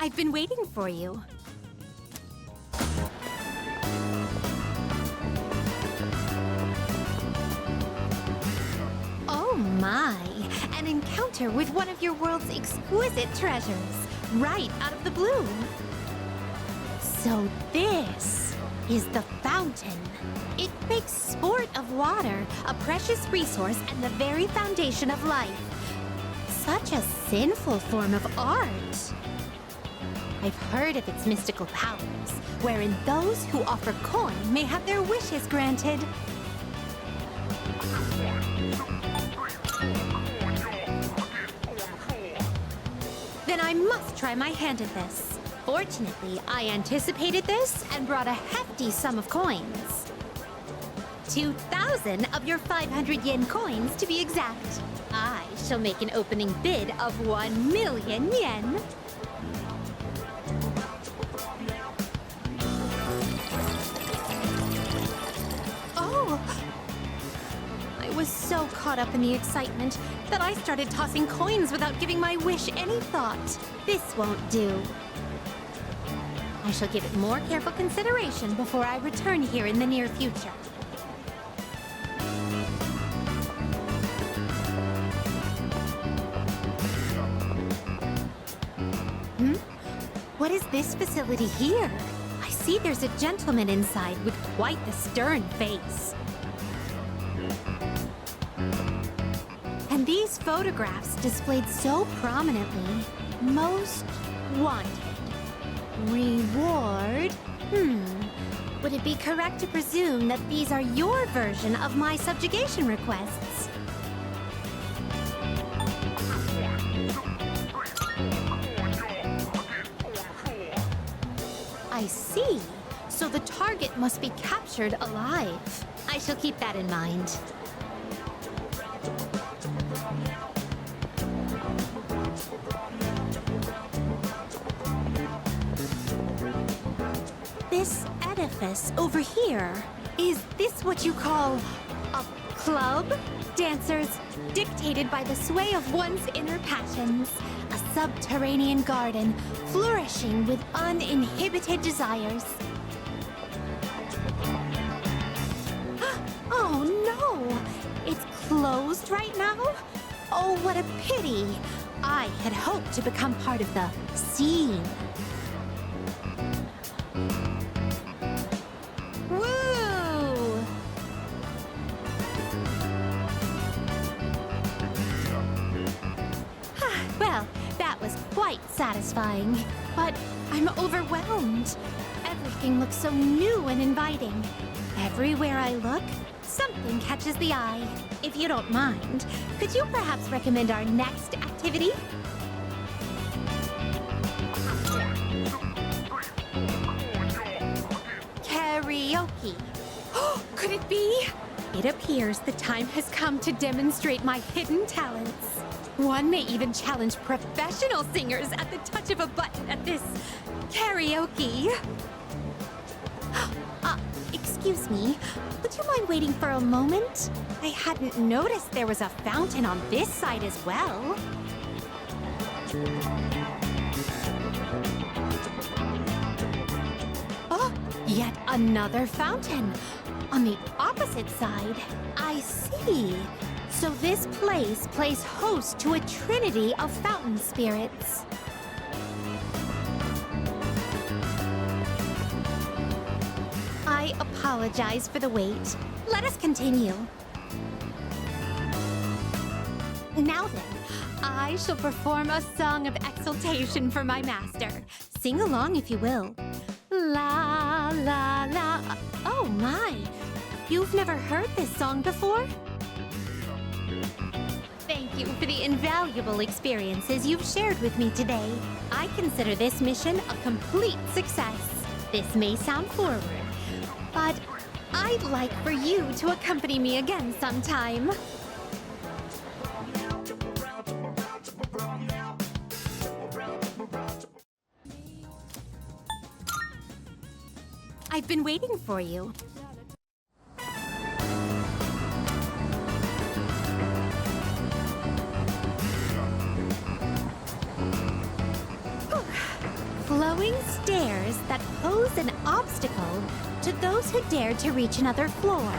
I've been waiting for you. Oh my, an encounter with one of your world's exquisite treasures, right out of the blue. So this is the fountain. It makes sport of water, a precious resource and the very foundation of life. Such a sinful form of art. I've heard of its mystical powers, wherein those who offer coin may have their wishes granted. Then I must try my hand at this. Fortunately, I anticipated this and brought a hefty sum of coins. 2,000 of your 500 yen coins to be exact. I shall make an opening bid of 1 million yen. Oh! I was so caught up in the excitement that I started tossing coins without giving my wish any thought. This won't do. I shall give it more careful consideration before I return here in the near future. What is this facility here? I see there's a gentleman inside with quite the stern face. And these photographs displayed so prominently. Most wanted. Reward? Would it be correct to presume that these are your version of my subjugation requests? I see. So the target must be captured alive. I shall keep that in mind. This edifice over here, is this what you call a club? Dancers dictated by the sway of one's inner passions. A subterranean garden flourishing with uninhibited desires. Oh no! It's closed right now? Oh, what a pity! I had hoped to become part of the scene. Woo! Well, that was quite satisfying. But I'm overwhelmed. Everything looks so new and inviting. Everywhere I look, something catches the eye. If you don't mind, could you perhaps recommend our next activity? Karaoke. Could it be? It appears the time has come to demonstrate my hidden talents. One may even challenge professional singers at the touch of a button at this karaoke. Excuse me, would you mind waiting for a moment? I hadn't noticed there was a fountain on this side as well. Oh, yet another fountain. On the opposite side, I see. So this place plays host to a trinity of fountain spirits. I apologize for the wait. Let us continue. Now then, I shall perform a song of exultation for my master. Sing along if you will. La la la. Oh my! You've never heard this song before? Thank you for the invaluable experiences you've shared with me today. I consider this mission a complete success. This may sound forward, but I'd like for you to accompany me again sometime. I've been waiting for you. flowing stairs that pose an obstacle to those who dare to reach another floor.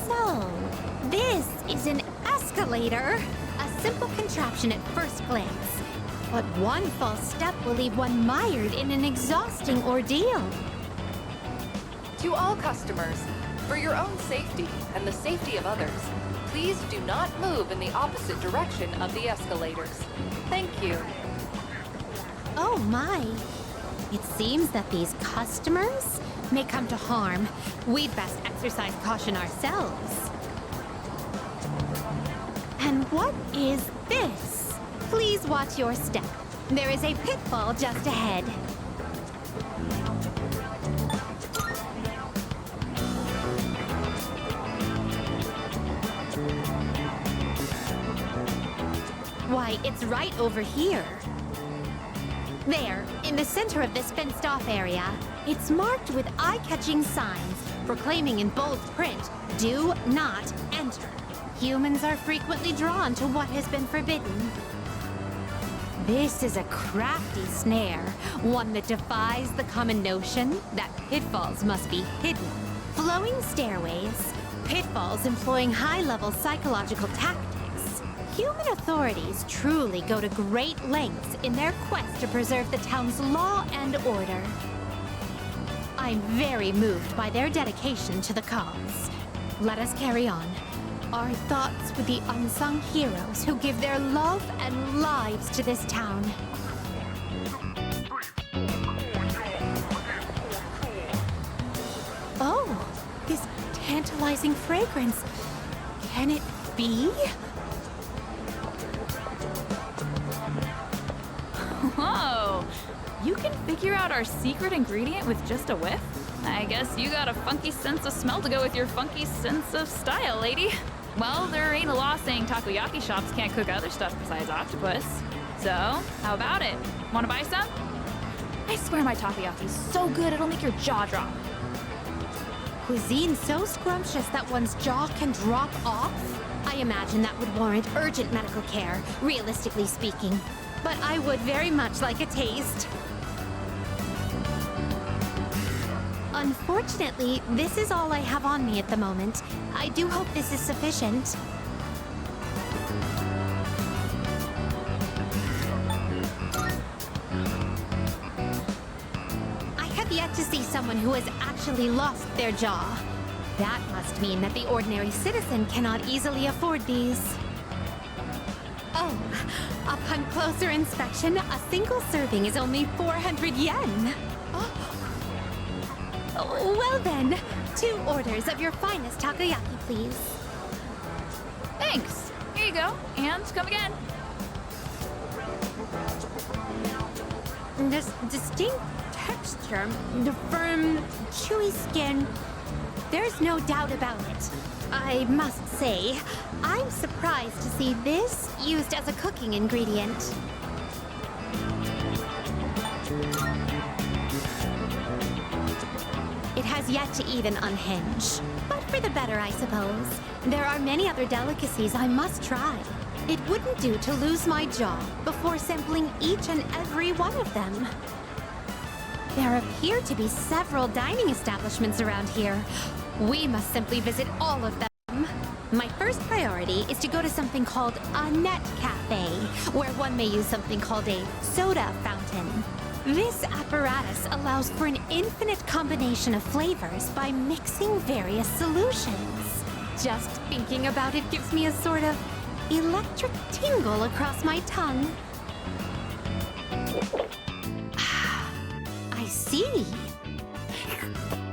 So, this is an escalator, a simple contraption at first glance. But one false step will leave one mired in an exhausting ordeal. To all customers, for your own safety and the safety of others, please do not move in the opposite direction of the escalators. Thank you. Oh my. It seems that these customers may come to harm. We'd best exercise caution ourselves. And what is this? Please watch your step. There is a pitfall just ahead. Why, it's right over here. There, in the center of this fenced-off area, it's marked with eye-catching signs proclaiming in bold print, "Do not enter." Humans are frequently drawn to what has been forbidden. This is a crafty snare, one that defies the common notion that pitfalls must be hidden. Flowing stairways, pitfalls employing high-level psychological tactics. Human authorities truly go to great lengths in their quest to preserve the town's law and order. I'm very moved by their dedication to the cause. Let us carry on. Our thoughts with the unsung heroes who give their love and lives to this town. Oh, this tantalizing fragrance. Can it be? Whoa! You can figure out our secret ingredient with just a whiff? I guess you got a funky sense of smell to go with your funky sense of style, lady. Well, there ain't a law saying takoyaki shops can't cook other stuff besides octopus. So, how about it? Wanna buy some? I swear my takoyaki's so good it'll make your jaw drop. Cuisine so scrumptious that one's jaw can drop off? I imagine that would warrant urgent medical care, realistically speaking. But I would very much like a taste. Unfortunately, this is all I have on me at the moment. I do hope this is sufficient. I have yet to see someone who has actually lost their jaw. That must mean that the ordinary citizen cannot easily afford these. Oh, upon closer inspection, a single serving is only 400 yen. Oh, well then, 2 orders of your finest takoyaki, please. Thanks. Here you go. And come again. This distinct texture, the firm, chewy skin, there's no doubt about it. I must say, I'm surprised to see this used as a cooking ingredient. It has yet to even unhinge. But for the better, I suppose. There are many other delicacies I must try. It wouldn't do to lose my jaw before sampling each and every one of them. There appear to be several dining establishments around here. We must simply visit all of them. My first priority is to go to something called a net cafe, where one may use something called a soda fountain. This apparatus allows for an infinite combination of flavors by mixing various solutions. Just thinking about it gives me a sort of electric tingle across my tongue. I see.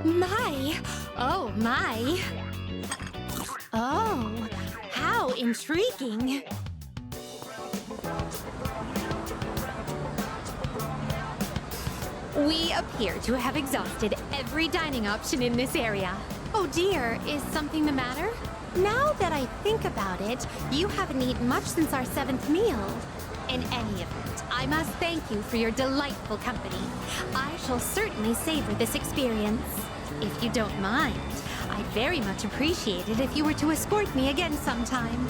My. Oh, my. Oh, how intriguing. We appear to have exhausted every dining option in this area. Oh dear, is something the matter? Now that I think about it, you haven't eaten much since our 7th meal. In any event, I must thank you for your delightful company. I shall certainly savor this experience. If you don't mind, I'd very much appreciate it if you were to escort me again sometime.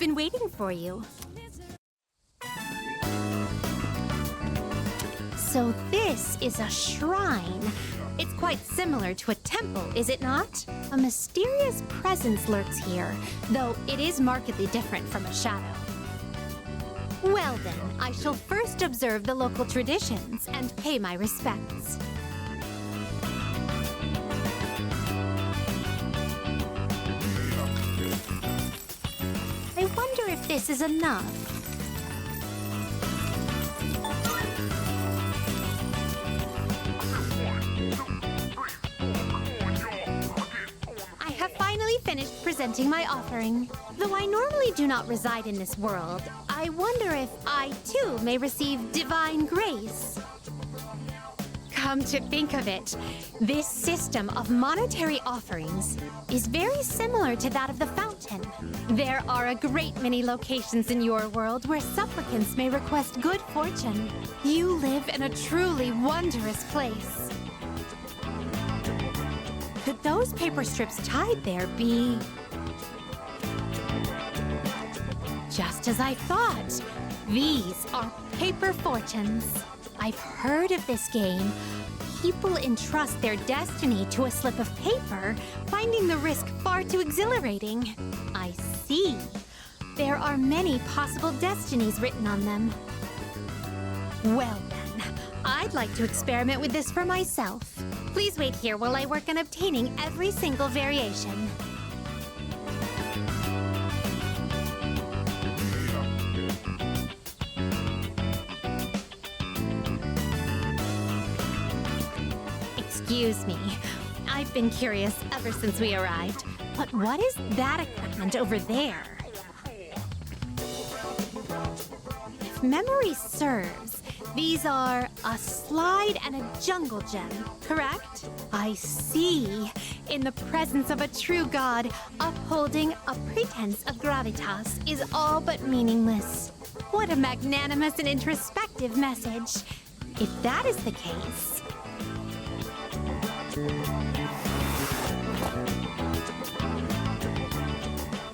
been waiting for you. So this is a shrine. It's quite similar to a temple, is it not? A mysterious presence lurks here, though it is markedly different from a shadow. Well then, I shall first observe the local traditions and pay my respects. I wonder if this is enough. I have finally finished presenting my offering. Though I normally do not reside in this world, I wonder if I too may receive divine grace. Come to think of it, this system of monetary offerings is very similar to that of the fountain. There are a great many locations in your world where supplicants may request good fortune. You live in a truly wondrous place. Could those paper strips tied there be... Just as I thought, these are paper fortunes. I've heard of this game. People entrust their destiny to a slip of paper, finding the risk far too exhilarating. I see. There are many possible destinies written on them. Well then, I'd like to experiment with this for myself. Please wait here while I work on obtaining every single variation. Excuse me. I've been curious ever since we arrived. But what is that equipment over there? If memory serves, these are a slide and a jungle gem, correct? I see. In the presence of a true god, upholding a pretense of gravitas is all but meaningless. What a magnanimous and introspective message. If that is the case...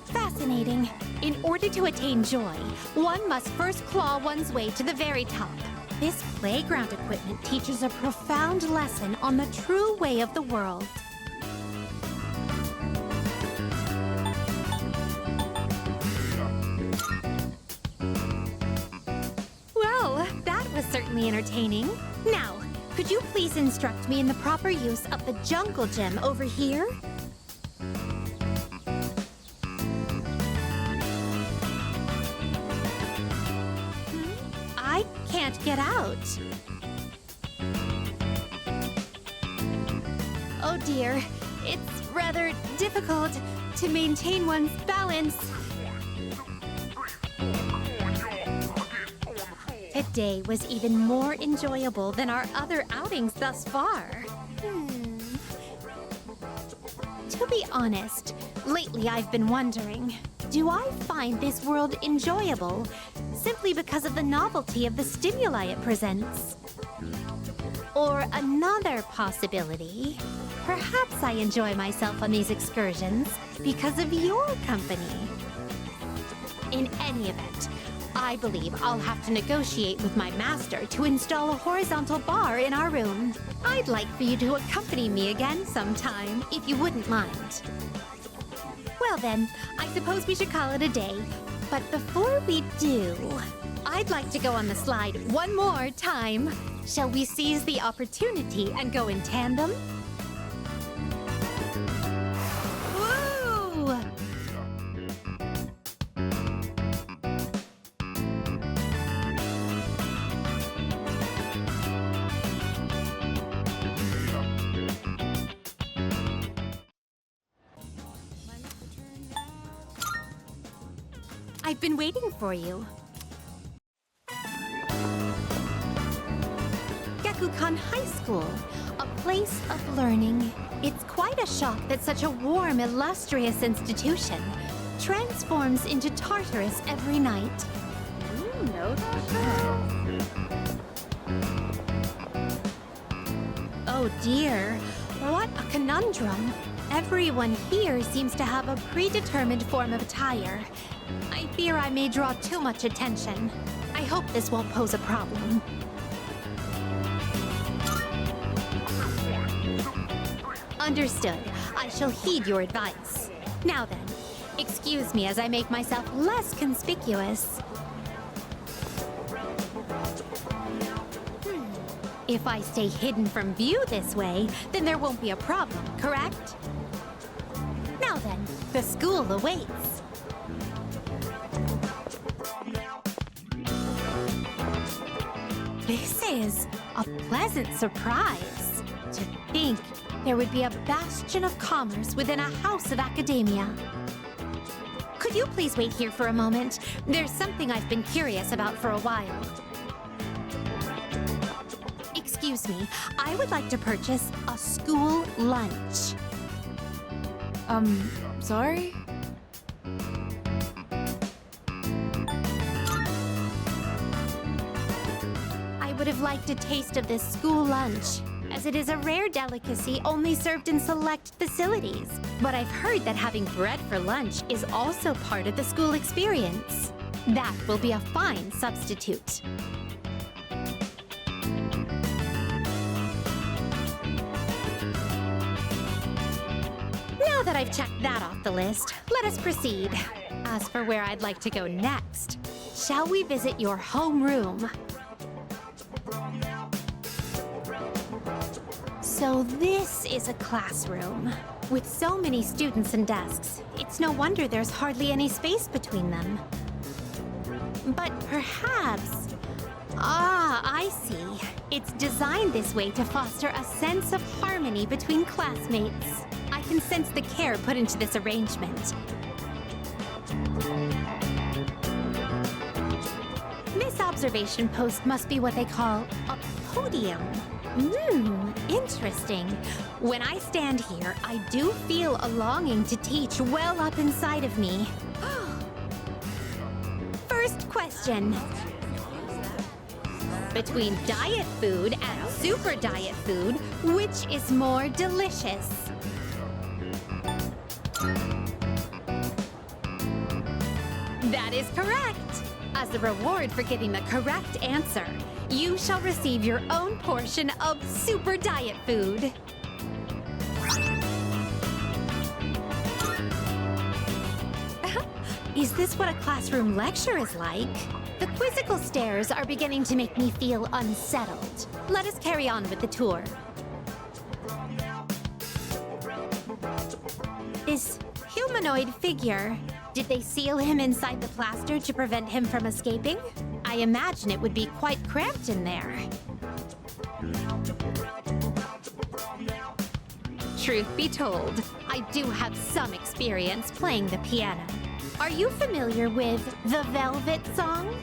Fascinating. In order to attain joy, one must first claw one's way to the very top. This playground equipment teaches a profound lesson on the true way of the world. Well, that was certainly entertaining. Now, could you please instruct me in the proper use of the jungle gem over here? I can't get out. Oh dear, it's rather difficult to maintain one's balance. Today was even more enjoyable than our other outings thus far. To be honest, lately I've been wondering, do I find this world enjoyable simply because of the novelty of the stimuli it presents? Or another possibility, perhaps I enjoy myself on these excursions because of your company. In any event, I believe I'll have to negotiate with my master to install a horizontal bar in our room. I'd like for you to accompany me again sometime, if you wouldn't mind. Well then, I suppose we should call it a day. But before we do, I'd like to go on the slide one more time. Shall we seize the opportunity and go in tandem? Woo! I've been waiting for you. Gekkoukan High School, a place of learning. It's quite a shock that such a warm, illustrious institution transforms into Tartarus every night. You know that girl? Oh dear, what a conundrum. Everyone here seems to have a predetermined form of attire, I fear I may draw too much attention. I hope this won't pose a problem. Understood. I shall heed your advice. Now then, excuse me as I make myself less conspicuous. If I stay hidden from view this way, then there won't be a problem, correct? Now then, the school awaits. This is a pleasant surprise. To think there would be a bastion of commerce within a house of academia. Could you please wait here for a moment? There's something I've been curious about for a while. Excuse me, I would like to purchase a school lunch. Sorry? I would have liked a taste of this school lunch, as it is a rare delicacy only served in select facilities. But I've heard that having bread for lunch is also part of the school experience. That will be a fine substitute. Now that I've checked that off the list, let us proceed. As for where I'd like to go next, shall we visit your homeroom? So this is a classroom. With so many students and desks, it's no wonder there's hardly any space between them. But perhaps... Ah, I see. It's designed this way to foster a sense of harmony between classmates. I can sense the care put into this arrangement. This observation post must be what they call a podium. Interesting. When I stand here, I do feel a longing to teach well up inside of me. First question. Between diet food and super diet food, which is more delicious? That is correct. As a reward for getting the correct answer, you shall receive your own portion of super diet food. Is this what a classroom lecture is like? The quizzical stares are beginning to make me feel unsettled. Let us carry on with the tour. This humanoid figure, did they seal him inside the plaster to prevent him from escaping? I imagine it would be quite cramped in there. Truth be told, I do have some experience playing the piano. Are you familiar with the Velvet song?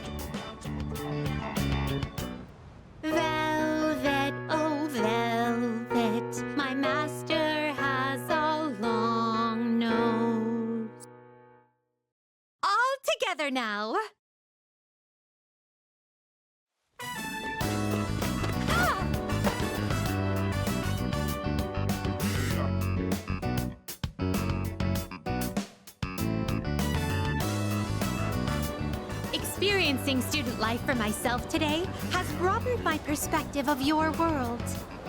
Velvet, oh velvet, my master has a long nose. All together now. Experiencing student life for myself today has broadened my perspective of your world.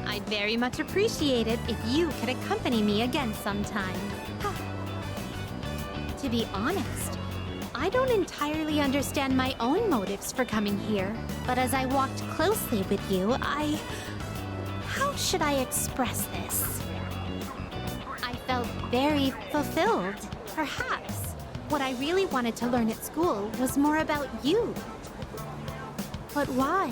I'd very much appreciate it if you could accompany me again sometime. To be honest, I don't entirely understand my own motives for coming here, but as I walked closely with you, how should I express this? I felt very fulfilled, perhaps. What I really wanted to learn at school was more about you. But why?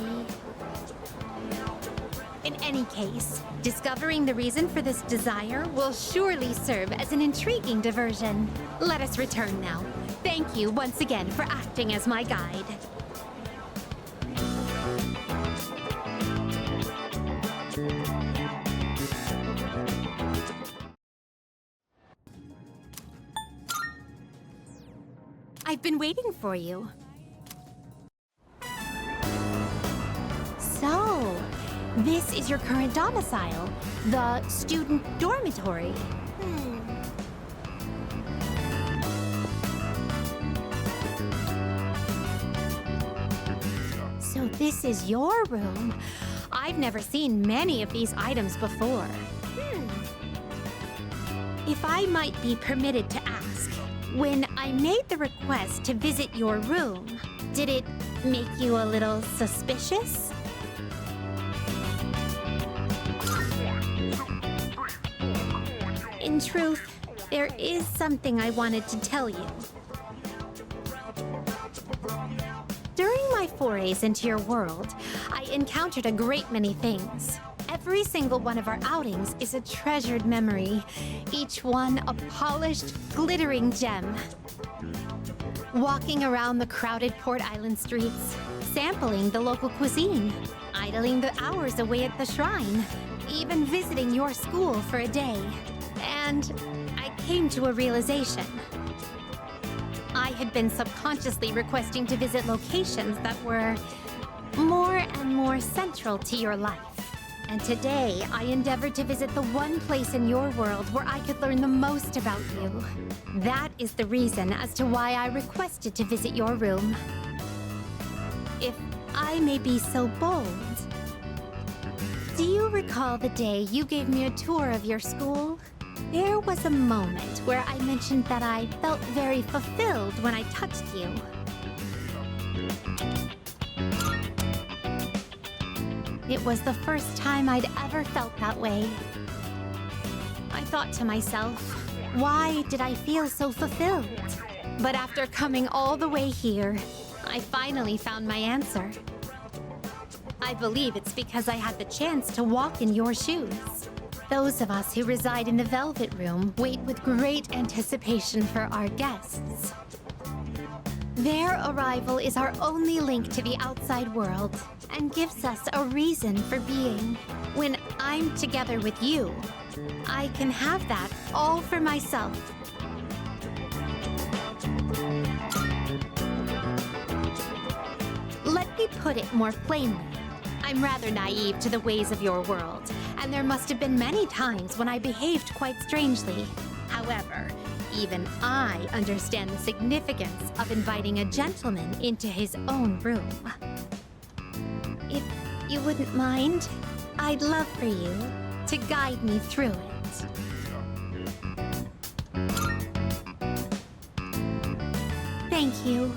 In any case, discovering the reason for this desire will surely serve as an intriguing diversion. Let us return now. Thank you once again for acting as my guide. I've been waiting for you. So, this is your current domicile, the student dormitory. So this is your room. I've never seen many of these items before. If I might be permitted to ask, when I made the request to visit your room, did it make you a little suspicious? In truth, there is something I wanted to tell you. During my forays into your world, I encountered a great many things. Every single one of our outings is a treasured memory, each one a polished, glittering gem. Walking around the crowded Port Island streets, sampling the local cuisine, idling the hours away at the shrine, even visiting your school for a day. And I came to a realization. I had been subconsciously requesting to visit locations that were more and more central to your life. And today, I endeavored to visit the one place in your world where I could learn the most about you. That is the reason as to why I requested to visit your room. If I may be so bold, do you recall the day you gave me a tour of your school? There was a moment where I mentioned that I felt very fulfilled when I touched you. It was the first time I'd ever felt that way. I thought to myself, why did I feel so fulfilled? But after coming all the way here, I finally found my answer. I believe it's because I had the chance to walk in your shoes. Those of us who reside in the Velvet Room wait with great anticipation for our guests. Their arrival is our only link to the outside world and gives us a reason for being. When I'm together with you, I can have that all for myself. Let me put it more plainly. I'm rather naive to the ways of your world, and there must have been many times when I behaved quite strangely. However, even I understand the significance of inviting a gentleman into his own room. If you wouldn't mind, I'd love for you to guide me through it. Thank you.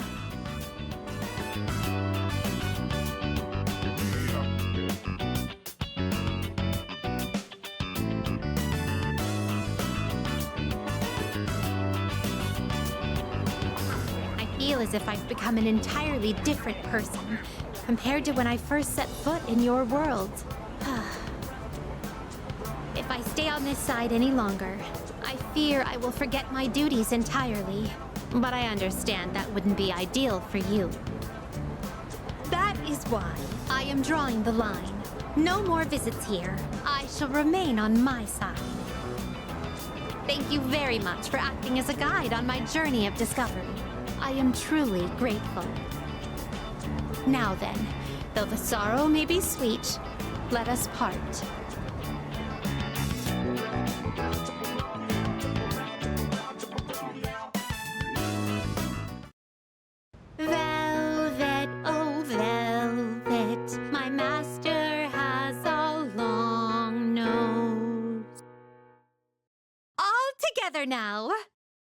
I feel as if I've become an entirely different person compared to when I first set foot in your world. If I stay on this side any longer, I fear I will forget my duties entirely. But I understand that wouldn't be ideal for you. That is why I am drawing the line. No more visits here. I shall remain on my side. Thank you very much for acting as a guide on my journey of discovery. I am truly grateful. Now then, though the sorrow may be sweet, let us part. Velvet, oh velvet, my master has a long nose. All together now.